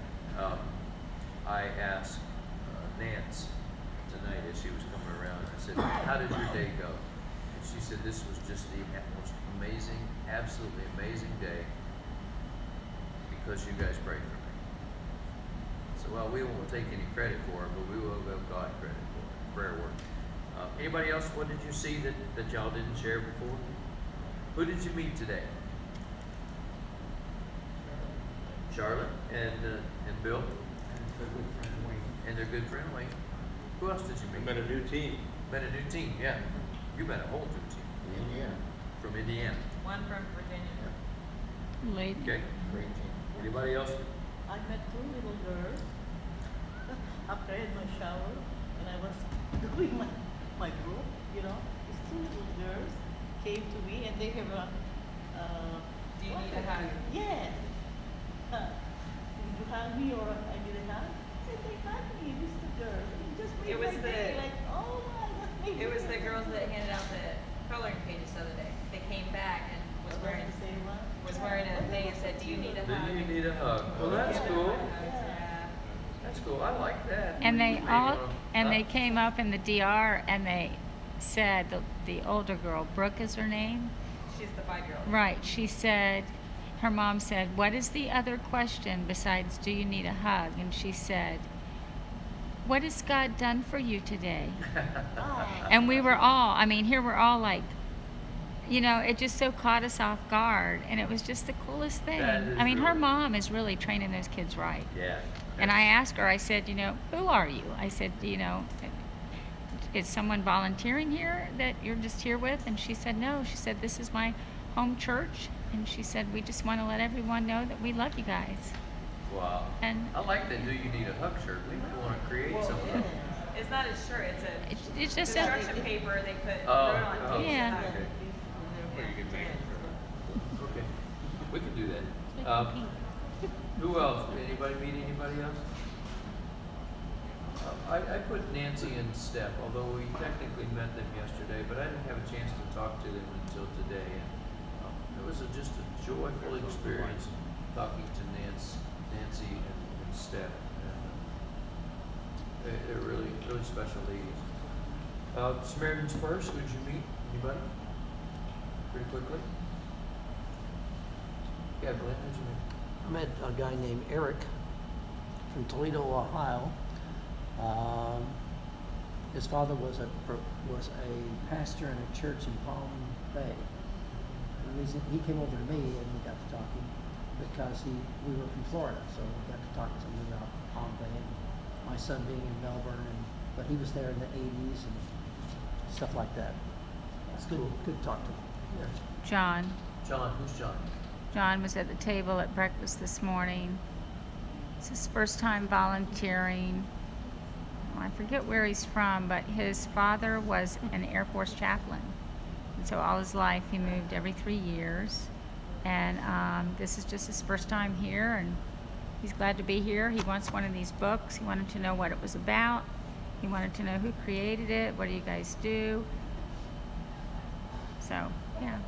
I asked Nance tonight as she was coming around, I said, how did your day go? And she said, this was just the most amazing, absolutely amazing day because you guys prayed for me. So, well, we won't take any credit for it, but we will give God credit for it, prayer work. Anybody else, what did you see that y'all didn't share before? Who did you meet today? Charlotte and Bill. And their good friend Wayne. Who else did you meet? Met a new team. Met a new team, yeah. You met a whole new team. Indiana. From Indiana. One from Virginia. Lady. Okay, great. Anybody else? I met two little girls after I had my shower and I was doing my book, you know. These two little girls came to me and they have a Do you need a hug? Yeah. Did you hug me or I need a hug? I said, they hugged me, these two girls. It just made It was my day, the- like, oh my God. It was the girls that handed out the coloring pages the other day. They came back and was wearing the same one. a thing and said, "Do you need a Do hug?" you need a hug? Well, that's cool. Yeah. That's cool. I like that. And they Maybe all, wanna- and they huh? came up in the DR and they said, the older girl, Brooke is her name? She's the 5-year-old. Right, she said, her mom said, what is the other question besides do you need a hug? And she said, what has God done for you today? And we were all, I mean, here we're all like, you know, it just so caught us off guard, and it was just the coolest thing. That is I mean, her really- mom is really training those kids right. Yeah. And I asked her, I said, you know, who are you? I said, you know, is someone volunteering here that you're just here with? And she said, no. She said, this is my home church. And she said, we just want to let everyone know that we love you guys. Wow. And I like that. Do you need a hug shirt? We might want to create something. It's not a shirt. It's a it's just a, construction paper they put Oh, wrote on oh, tape. Yeah. Okay. Well, you can make it. Okay. We can do that. Who else? Anybody meet anybody else? I put Nancy and Steph, although we technically met them yesterday, but I didn't have a chance to talk to them until today. And it was just a joyful experience talking to Nancy and Steph. And, they're really, really special ladies. Samaritan's Purse, who did you meet? Anybody? Pretty quickly? Yeah, Glenn, who did you meet? I met a guy named Eric from Toledo, Ohio. His father was a pastor in a church in Palm Bay. The reason he came over to me and we got to talking because we were from Florida, so we got to talk to him about Palm Bay and my son being in Melbourne, but he was there in the 80s and stuff like that. It's good to talk to him. Yeah. John. John, who's John? John was at the table at breakfast this morning. It's his first time volunteering. I forget where he's from, but his father was an Air Force chaplain. And so all his life he moved every 3 years. And this is just his first time here, and he's glad to be here. He wants one of these books. He wanted to know what it was about. He wanted to know who created it. What do you guys do? So, yeah.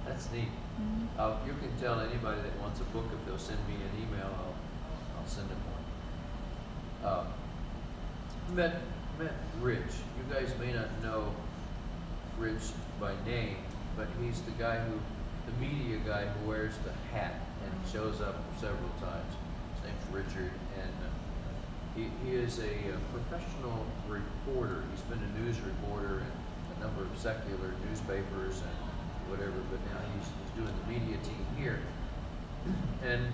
That's neat. You can tell anybody that wants a book, if they'll send me an email, I'll send them one. Met Rich. You guys may not know Rich by name, but he's the guy the media guy who wears the hat and shows up several times. His name's Richard, and he is a professional reporter. He's been a news reporter in a number of secular newspapers and whatever, but now he's doing the media team here. And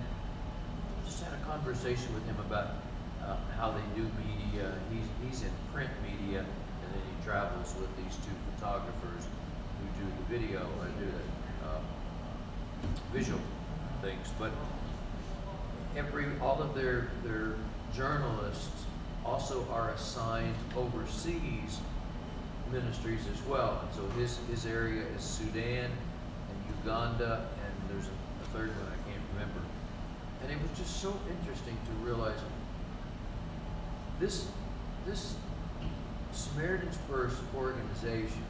just had a conversation with him about how they do media. He's in print media, and then he travels with these two photographers who do the video and do the visual things. But all of their journalists also are assigned overseas ministries as well. And so his area is Sudan and Uganda, and there's a third one I can't remember. And it was just so interesting to realize this Samaritan's Purse organization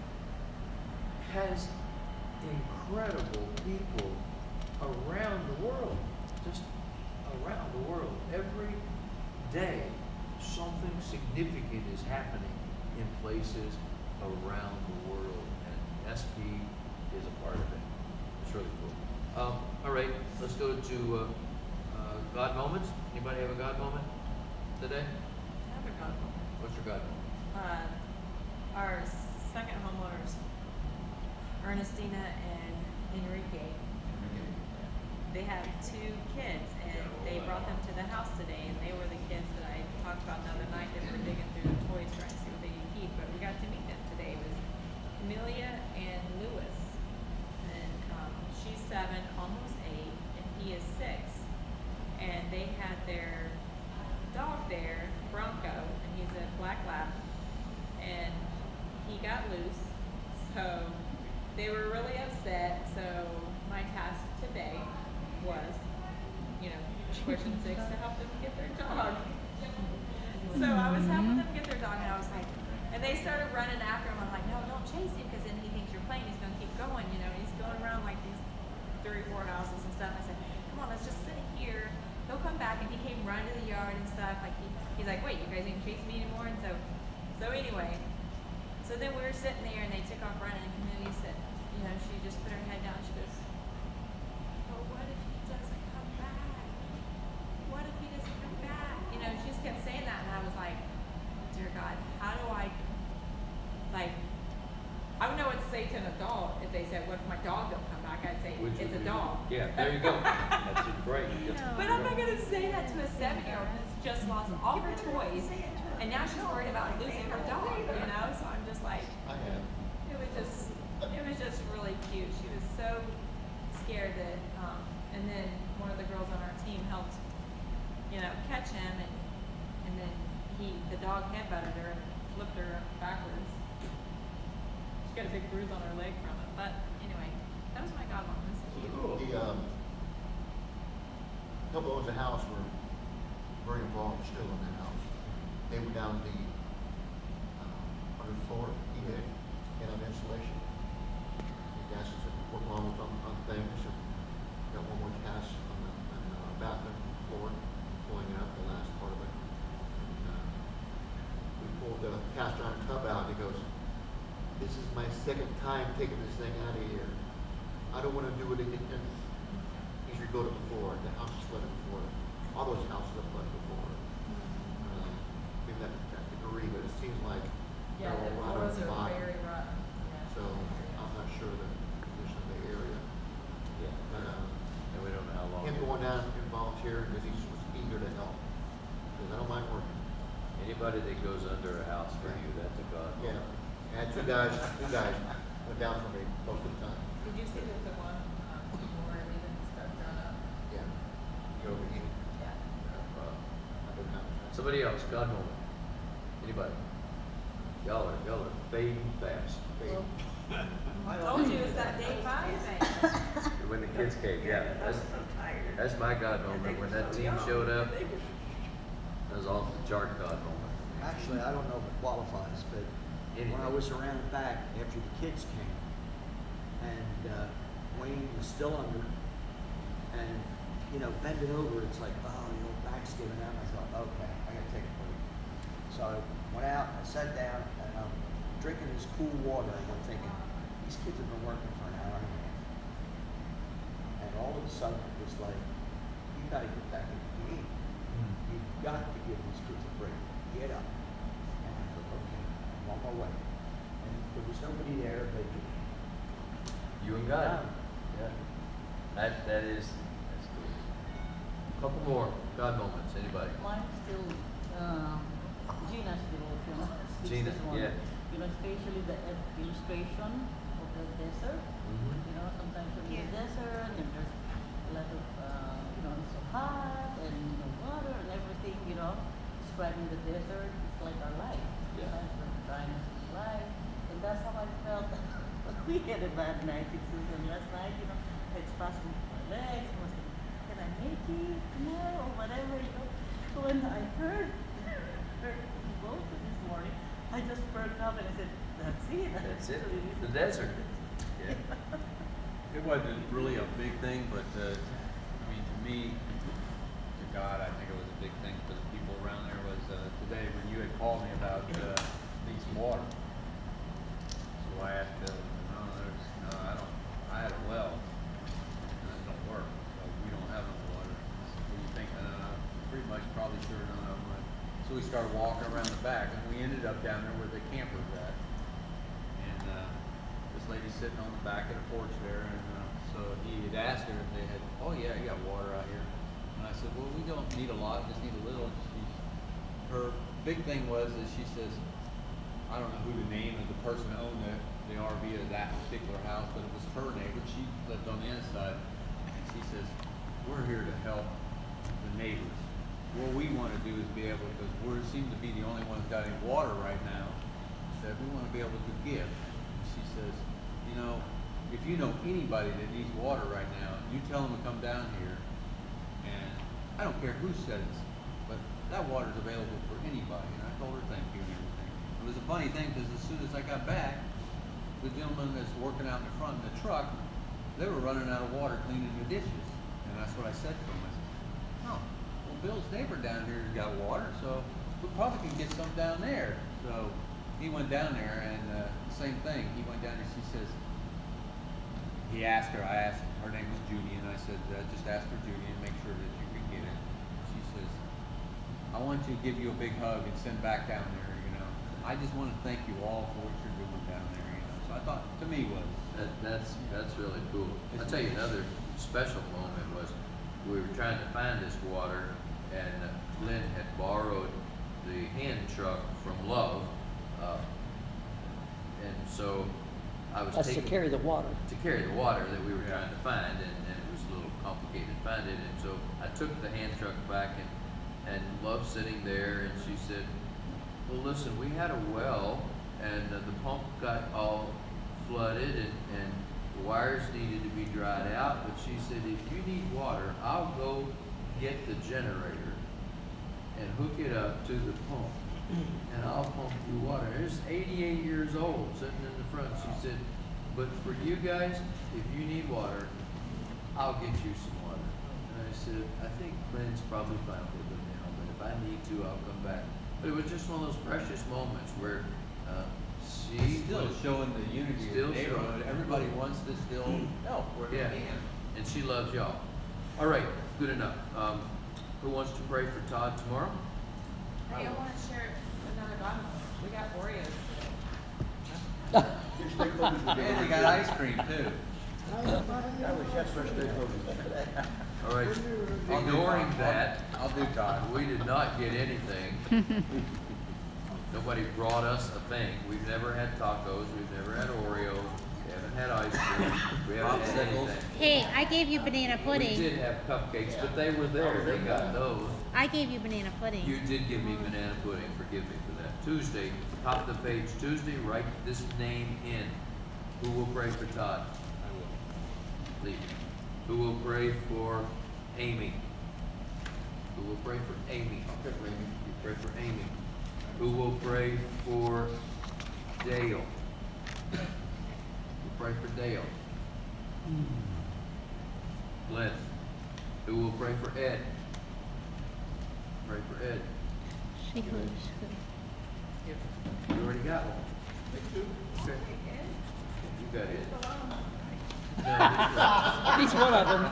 has incredible people around the world, just around the world. Every day, something significant is happening in places around the world, and SP is a part of it. It's really cool. All right, let's go to God moments. Anybody have a God moment today? I have a God moment. What's your God moment? Our second homeowners, Ernestina and Enrique, they have 2 kids, and they brought them to the house today, and they were the kids that I talked about the other night that were digging through the toys trying to see what they could keep, but we got to meet them today. It was Amelia and Lewis, and she's 7, almost 8, and he is 6, and they had their dog there, Bronco, and he's a black lab, and he got loose, so they were really upset. So my task today was, pushing 6 to help them get their dog. So I was helping them get their dog, and I was like, and they started running after him. I'm like, no, don't chase him, because then he thinks you're playing. He's going to keep going. He's going around like these 3 or 4 houses and stuff. I said, come on, let's just sit here. He'll come back, and he came running to the yard and stuff. Like he's like, wait, you guys ain't chasing me anymore? And so anyway, so then we were sitting there, and they took off running, and Camille said, she just put her head down. She goes, oh, what if he doesn't come back? What if he doesn't come back? She just kept saying that, and I was like, dear God, how do I would know what to say to an adult if they said, what if my dog don't come back? I'd say, it's a dog. Yeah, there you go. That's it, right. But I'm not going to say that to a 7-year-old who's just lost all her toys, and now she's worried about losing her dog, So I'm just like, it was just really cute. She was so scared that, and then one of the girls on our team helped, catch him, and then the dog headbutted her and flipped her backwards. She got a big bruise on her leg from it. But anyway, that was my God moment. The couple owns a house were very involved still in that house. They were down the 100th floor, and on insulation. The guys said work along with on things. And got one more cast on the bathroom floor, pulling out the last part of it. And, we pulled the cast iron tub out, and he goes, "This is my 2nd time taking this thing out of here. I don't want to do it again." He should go to the floor. The house is flooded before. All those houses are flooded before. Maybe that degree, but it seems like yeah, the floors are very rough. Yeah. So I'm not sure the condition of the area. Yeah. But And we don't know how long. him going down and volunteering because he was eager to help. Because I don't mind working. Anybody that goes under a house for you, that's a God. Yeah. I had two guys went down for me most of the time. Did you see the one where we didn't start done up? Yeah. You overheated. Yeah. I don't know. Somebody else, God moment. Anybody? Y'all are fading fast. I told you it's that day 5 thing. When the kids came, yeah. That's my God moment. When that team showed up, that was off the chart God moment. Actually, I don't know if it qualifies, but when I was around the back after the kids came, and Wayne was still under, and bending over, it's like, oh, back's giving out. And I thought, okay, I gotta take a break. So I went out, I sat down, and I'm drinking this cool water, and I'm thinking, these kids have been working for an hour and a half. And all of a sudden, it was like, you gotta get back in the game. You've got to give these kids a break. Get up. And I thought, okay, I'm on my way. And there was nobody there but You and God. Yeah. That's cool. Couple more God moments. Anybody? Mine's still Gina's devotion. Gina, yeah. Especially the illustration of the desert. Sometimes you're in the desert and there's a lot of, it's so hot and water and everything, describing the desert. It's like our life. Yeah. We're trying to life. And that's how I felt. We had a bad night in Susan last night, it's passing my legs. I was like, can I make it tomorrow or whatever, So when I heard both this morning, I just perked up and I said, that's it. That's it. The desert. Yeah. It wasn't really a big thing, but to me, to God, I think it was a big thing for the people around there. Was today when you had called me about these water. So I asked Bill, I had a well, and it don't work, so we don't have no water. So you think, pretty much probably sure none of them. So we started walking around the back, and we ended up down there where the camper's at. And this lady's sitting on the back of the porch there, and so he had asked her if they had, oh yeah, you got water out here. And I said, well, we don't need a lot, just need a little. Her big thing was that she says, I don't know who the name of the person that owned the RV of that particular house, but it was her neighbor. She lived on the inside. And she says, we're here to help the neighbors. What we want to do is be able, because we seem to be the only ones got any water right now, said we want to be able to give. She says, you know, if you know anybody that needs water right now, you tell them to come down here, and I don't care who says it, but that water's available for anybody. And I told her thank you and everything. It was a funny thing because as soon as I got back, the gentleman that's working out in the front of the truck, they were running out of water cleaning the dishes. And that's what I said to him. I said, oh, well, Bill's neighbor down here has got water, so we probably can get some down there. So he went down there, and same thing. He went down there, she says, he asked her, I asked, her name was Judy, and I said, just ask for Judy and make sure that you can get it. She says, I want to give you a big hug and send back down there, you know. I just want to thank you all for what you're doing down there, you know. So I thought, to me, was. That's really cool. I'll tell you another special moment was we were trying to find this water, and Lynn had borrowed the hand truck from Love, and so I was That's to carry the water. To carry the water that we were trying to find, and it was a little complicated to find it, and so I took the hand truck back, and Love's sitting there, and she said, well, listen, we had a well, and the pump got all flooded, and the wires needed to be dried out, but she said, if you need water, I'll go get the generator and hook it up to the pump, and I'll pump you water. It's 88 years old, sitting in the front. She said, but for you guys, if you need water, I'll get you some water. And I said, I think Lynn's probably fine with it now, but if I need to, I'll come back. But it was just one of those precious moments where she Still was showing the unity of the neighborhood. Everybody wants to still help where they can. and she loves y'all. All right, good enough. Who wants to pray for Todd tomorrow? Hey, I want to share another God moment. We got Oreos today. And they got ice cream too. That was yesterday's cookies. All right, ignoring that, I'll do Todd. we did not get anything. Nobody brought us a thing. We've never had tacos. We've never had Oreos. We haven't had ice cream. We haven't had anything. Hey, I gave you banana We pudding. did have cupcakes, but they were there. They got those. I gave you banana pudding. You did give me banana pudding. Forgive me for that. Tuesday, top of the page. Tuesday, write this name in. Who will pray for Todd? I will. Please. Who will pray for Amy? Who will pray for Amy? Okay, you pray for Amy. Who will pray for Dale? Who pray for Dale? Glenn. Who will pray for Ed? Pray for Ed. She goes. You already got one. Okay. You got it. No, Each one of them.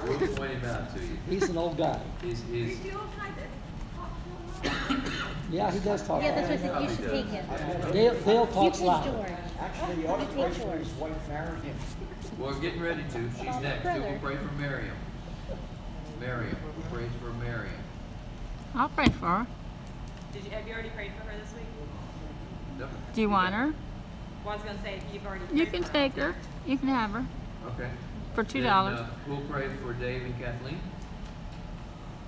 we'll point him out to you. He's an old guy. He's Yeah, he does talk. Yeah, that's loud. what you should take him. Dale You talks take loud. George. Actually, he ought to pray for his wife married him. We're getting ready to. She's next. Who will pray for Miriam? Miriam. Who prays for Miriam? I'll pray for her. Have you already prayed for her this week? No. Do you want her? Well, I was gonna say if you've already. Prayed You can for take her. You can have her Okay. for $2. Then, who'll pray for Dave and Kathleen?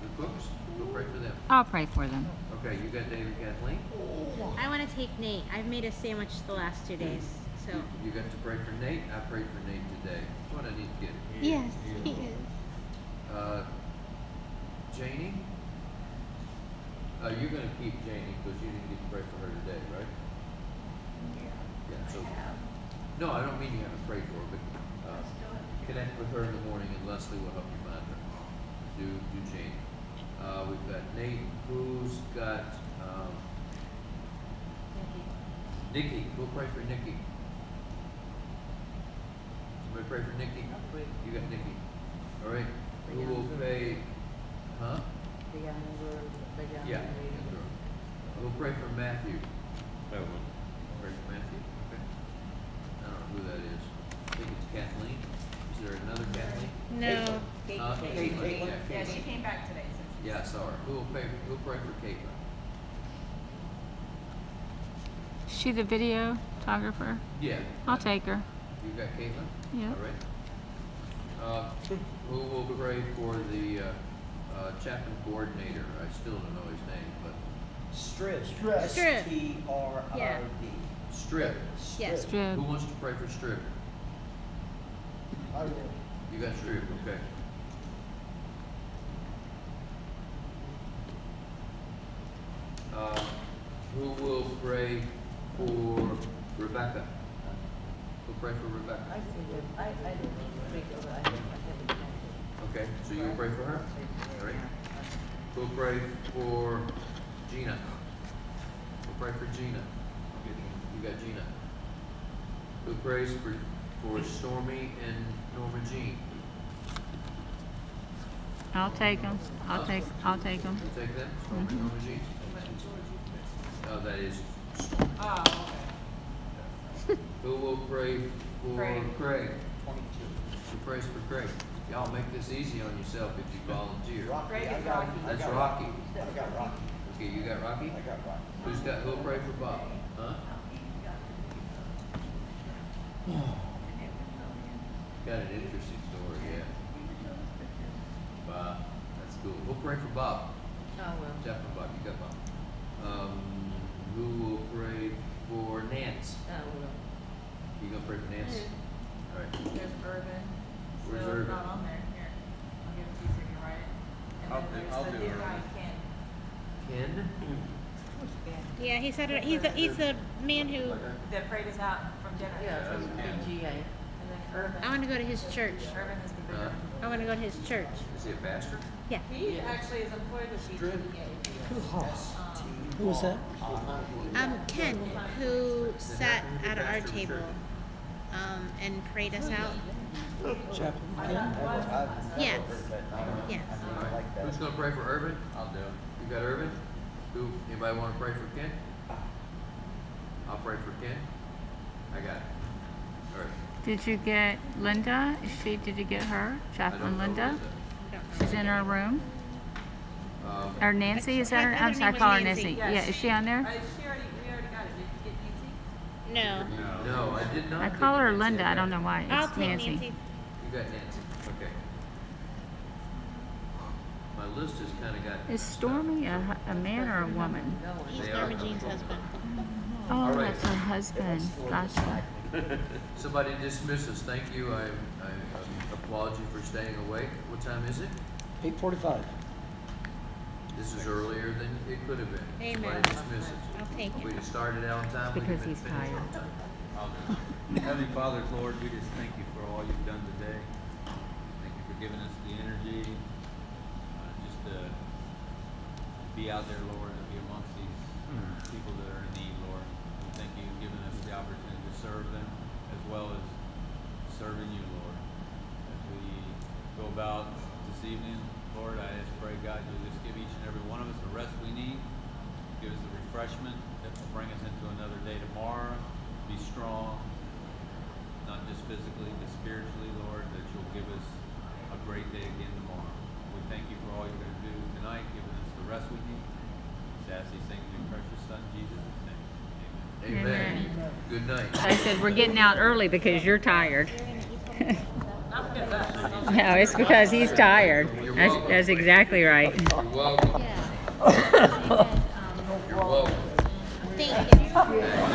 The cooks? Who'll pray for them? I'll pray for them. Okay, you got Dave and Kathleen? I want to take Nate. I've made a sandwich the last 2 days, so. You got to pray for Nate. I prayed for Nate today. That's what I need to get. Yes, he is. Janie? You're going to keep Janie because you didn't get to pray for her today, right? Yeah. So, no, I don't mean you haven't prayed for her, but connect with her in the morning and Leslie will help you find her. Do Janie. We've got Nate. Who's got Nikki? We'll pray for Nikki. Somebody pray for Nikki? You got Nikki. All right. Who will pray? Huh? The younger, Yeah. We'll pray for Matthew. I will. Pray for Matthew. Okay. I don't know who that is. I think it's Kathleen. Is there another Kathleen? No. Caitlin. Yeah, she came back today. So she's Yeah, I saw her. Who'll pray for Caitlin? Is she the videographer? Yeah. I'll take her. You got Caitlin? Yeah. All right. Who will pray for the chaplain coordinator? I still don't know his name, but Strip. Strip. S-T-R-I-D. Yeah. Strip. Yes. Strip. Who wants to pray for Strip? I will. You got Strip, okay. Who will pray for Rebecca? Who'll pray for Rebecca? I see them. I don't make it. I haven't had it. Okay, so you'll pray for her? All right. Who'll pray for Gina? We'll pray for Gina. You got Gina. Who prays for Stormy and Norma Jean? I'll take them. I'll take them. You take them? Stormy and Norma Jean? Oh, that is. Oh, okay. Who will pray for Craig? 22. Who prays for Craig? Y'all make this easy on yourself if you volunteer. Craig I is got- Rocky. That's I got Rocky. I got Rocky. Okay, you got Rocky? I got Rocky. Who'll pray for Bob? Huh? Got an interesting story, yeah. Bob, that's cool. We'll pray for Bob. Oh, well. Chaplain Bob, you got Bob. Who will pray for Nance? Oh, well. You gonna pray for Nance? All right. There's Urban. Where's Still Urban? not on there. Here, I'll give it to you so you can write it. And I'll then do- there's I'll the do new Urban. guy, Ken. Ken? Yeah, he said it, he's the man who, That prayed us out from dinner. Yeah, from PGA. And then Urban. I want to go to his church. Urban is the bigger. I want to go to his church. Is he a pastor? Yeah. He actually is employed with BGA. Who was that? Ken, who sat at our table, and prayed us out. Chaplain Ken? Yes. Yes. Who's gonna pray for Urban? I'll do it. You got Urban? Anybody wanna pray for Ken? I'll pray for Ken. I got it. All right. Did you get Linda? Did you get her? I Chaplain don't know Linda? who is She's in her room. that. Or Nancy, is that her? I I'm thought sorry, I her call her name was Nancy. Nancy. Yeah, is she on there? We already got it. Did you get Nancy? No. No, I did not. I get call her Nancy. Linda. I don't know why. I'll It's take Nancy. Nancy. You got Nancy. Okay. My list has kind of got. Is Stormy a man or a woman? He's They Norma are. Jean's husband. Oh, All right. that's her husband. Gotcha. Somebody dismiss us. Thank you. I applaud you for staying awake. What time is it? 8:45. This is earlier than it could have been. Amen. Somebody dismiss us. I'll take If it. we'd have started out on time, we'd have because been he's finished on tired. time. Heavenly Father, Lord, we just thank you for all you've done today. Thank you for giving us the energy just to be out there, Lord, and be amongst these people that are in need, Lord. We thank you for giving us the opportunity to serve them as well as serving you, Lord. As we go about this evening, Lord, I just pray, God, you'll just give each and every one of us the rest we need. Give us the refreshment that will bring us into another day tomorrow. Be strong, not just physically, but spiritually, Lord, that you'll give us a great day again tomorrow. We thank you for all you're going to do tonight, giving us the rest we need. Just ask these things in your precious Son, Jesus' name. Amen. Amen. Good night. I said, we're getting out early because you're tired. No, it's because he's tired. That's exactly right. You're welcome. Yeah. You're welcome. Thank you.